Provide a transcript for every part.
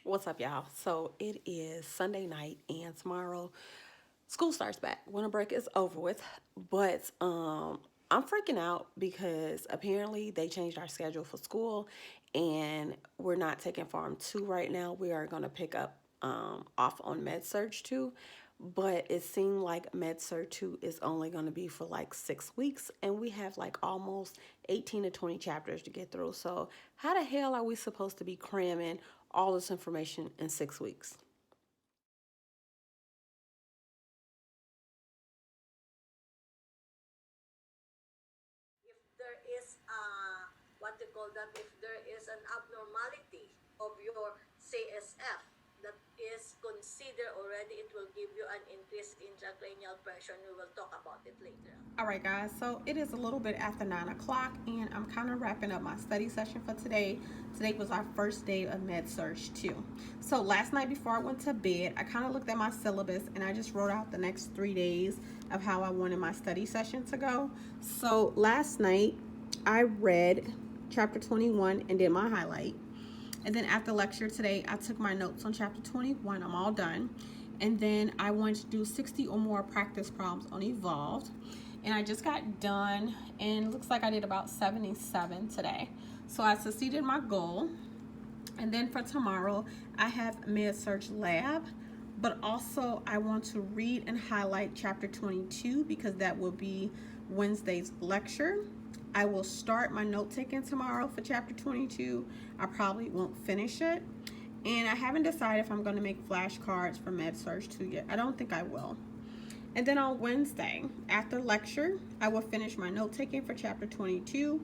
What's up, y'all? So it is Sunday night, and tomorrow school starts back. Winter break is over with, but I'm freaking out because apparently they changed our schedule for school, and we're not taking Farm 2 right now. We are going to pick up off on Medsurg 2, but it seemed like Medsurg 2 is only going to be for like 6 weeks, and we have like almost 18 to 20 chapters to get through. So how the hell are we supposed to be cramming all this information in 6 weeks? If there is what you call that, if there is an abnormality of your CSF that is considered already, it will give you an increase in intracranial pressure, and we will talk about it later. All right, guys, so it is a little bit after 9 o'clock, and I'm kind of wrapping up my study session for today. Today was our first day of Med-Surg 2. So last night before I went to bed, I kind of looked at my syllabus, and I just wrote out the next 3 days of how I wanted my study session to go. So last night, I read chapter 21 and did my highlight. And then after lecture today, I took my notes on chapter 21. I'm all done. And then I wanted to do 60 or more practice problems on Evolved. And I just got done, and it looks like I did about 77 today. So I succeeded my goal. And then for tomorrow, I have Med-Surg Lab, but also I want to read and highlight chapter 22 because that will be Wednesday's lecture. I will start my note taking tomorrow for chapter 22. I probably won't finish it. And I haven't decided if I'm going to make flashcards for Med-Surg 2 yet. I don't think I will. And then on Wednesday, after lecture, I will finish my note taking for chapter 22.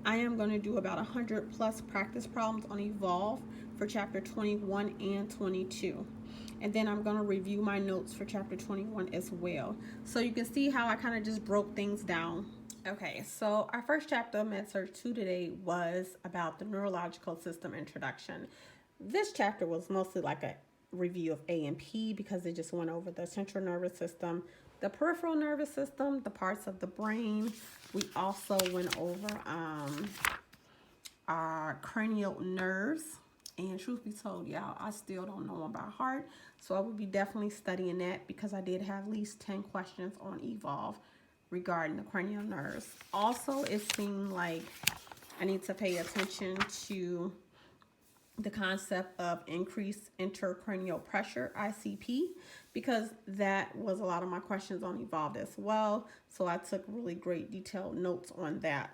I am going to do about 100 plus practice problems on Evolve for chapter 21 and 22. And then I'm going to review my notes for chapter 21 as well. So you can see how I kind of just broke things down. Okay, so our first chapter of Medsurg 2 today was about the neurological system introduction. This chapter was mostly like a review of A and P because it just went over the central nervous system, the peripheral nervous system, the parts of the brain. We also went over our cranial nerves. And truth be told, y'all, I still don't know about heart. So I will be definitely studying that because I did have at least 10 questions on Evolve regarding the cranial nerves. Also, it seemed like I need to pay attention to the concept of increased intracranial pressure, ICP, because that was a lot of my questions on Evolved as well. So I took really great detailed notes on that.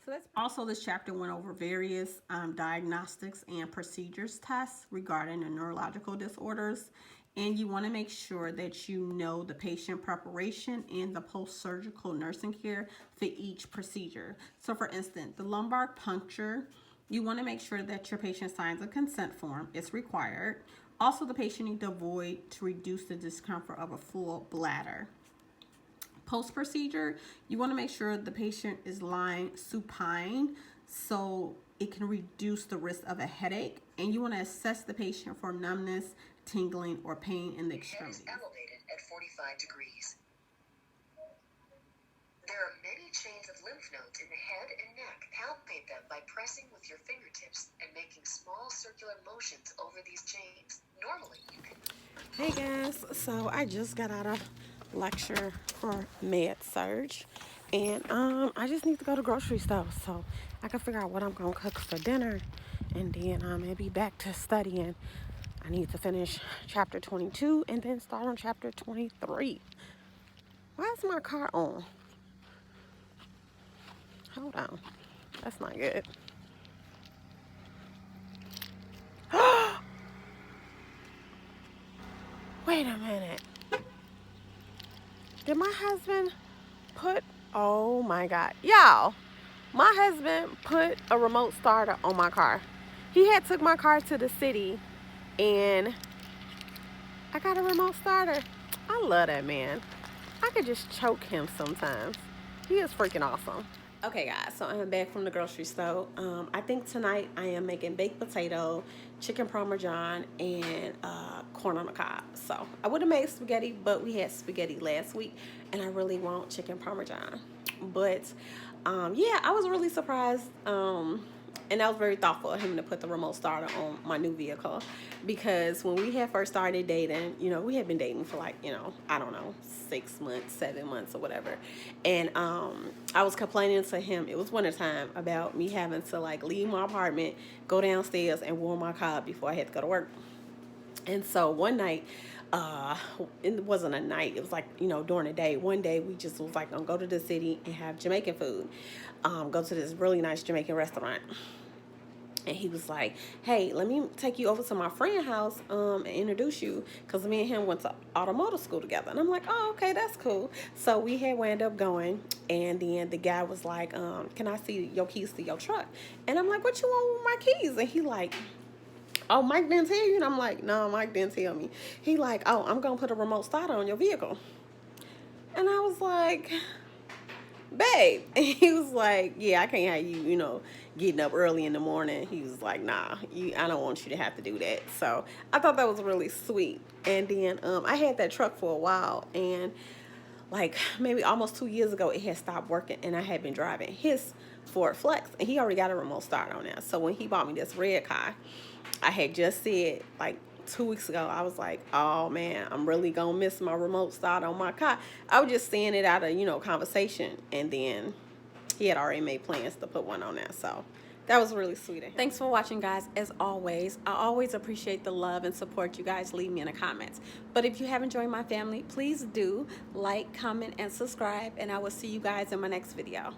So that's also, this chapter went over various diagnostics and procedures tests regarding the neurological disorders. And you want to make sure that you know the patient preparation and the post-surgical nursing care for each procedure. So for instance, the lumbar puncture, you want to make sure that your patient signs a consent form. It's required. Also, the patient needs to avoid to reduce the discomfort of a full bladder. Post procedure, you want to make sure the patient is lying supine so it can reduce the risk of a headache, and you want to assess the patient for numbness, tingling, or pain in the extremities. Head is elevated at 45 degrees. There are many chains of lymph nodes in the head and neck. Palpate them by pressing with your fingertips and making small circular motions over these chains. Normally, you can. Hey guys, so I just got out of lecture for Med-Surg, and I just need to go to grocery store so I can figure out what I'm gonna cook for dinner, and then maybe back to studying. I need to finish chapter 22 and then start on chapter 23. Why is my car on? Hold on, that's not good. Wait a minute. Did my husband put, oh my God, y'all, my husband put a remote starter on my car. He had took my car to the city, and I got a remote starter. I love that man. I could just choke him sometimes. He is freaking awesome. Okay, guys, so I'm back from the grocery store. I think tonight I am making baked potato, chicken parmesan, and corn on the cob. So I would have made spaghetti, but we had spaghetti last week, and I really want chicken parmesan. But yeah, I was really surprised And that was very thoughtful of him to put the remote starter on my new vehicle, because when we had first started dating, you know, we had been dating for like, you know, I don't know, 6 months, 7 months or whatever. And I was complaining to him, it was wintertime, about me having to like leave my apartment, go downstairs and warm my car before I had to go to work. And so one night, it wasn't a night, it was like, you know, during the day. One day we just was like gonna go to the city and have Jamaican food, go to this really nice Jamaican restaurant. And he was like, hey, let me take you over to my friend's house and introduce you, because me and him went to automotive school together. And I'm like, oh, okay, that's cool. So we had wound up going, and then the guy was like, can I see your keys to your truck? And I'm like, what you want with my keys? And he like, oh, Mike didn't tell you? And I'm like, no, Mike didn't tell me. He like, oh, I'm going to put a remote starter on your vehicle. And I was like, babe. And he was like, yeah, I can't have you, you know, getting up early in the morning. He was like, nah, I don't want you to have to do that. So I thought that was really sweet. And then I had that truck for a while, and like maybe almost 2 years ago, it had stopped working, and I had been driving his Ford Flex, and he already got a remote start on there. So when he bought me this red car, I had just said like 2 weeks ago, I was like, oh man, I'm really gonna miss my remote start on my car. I was just saying it out of, you know, conversation, and then he had already made plans to put one on there. So that was really sweet of him. Thanks for watching, guys. As always, I always appreciate the love and support you guys leave me in the comments. But if you haven't joined my family, please do like, comment, and subscribe, and I will see you guys in my next video.